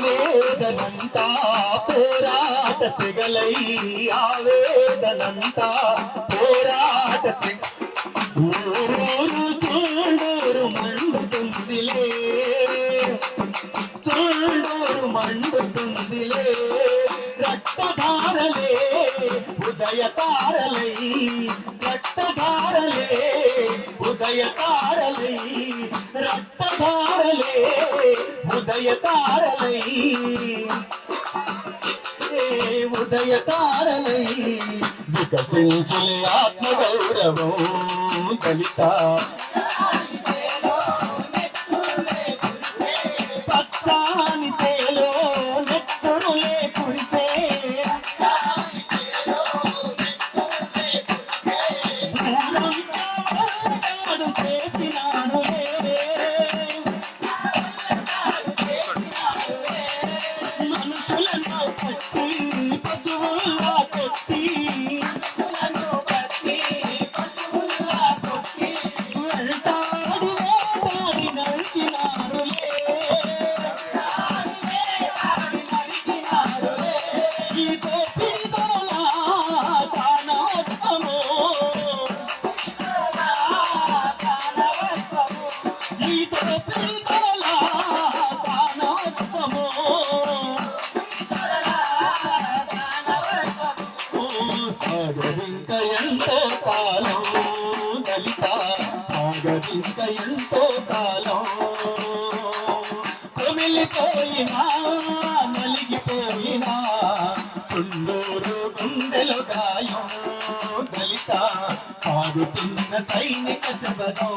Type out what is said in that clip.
ఆవేదనంతా పోరాట సెగలై ఆవేదనంతా పోరాట సెగ ఊరూరు చూడూరు మండుతుందిలే చూడూరు మండుతుందిలే రక్తధారలే ఉదయ తారలై రక్తధారలే ఉదయ తారలై రక్తధారలే ఉదయ తారలై ఉదయ తారలై వికసించే ఆత్మగౌరవం దళిత పచ్చాని సేలో నెత్తురులే కురిసే దూరంగా చేసినానులే మనుషులను పట్టి పశువుల్లా కొట్టి వెంటాడి వేటాడి నరికినారులే ఈ దోపిడి దొరల దానవత్వము ఈ దోపిడి దొరల దానవత్వము సాగరింక ఎంతో కాలం దళిత సాగరింక ఎంతో కాలం కొమిలిపోయినా నలిగిపోయినా చుండూరు గుండెలు గాయం దళిత సాగుతున్న సైనిక శబదం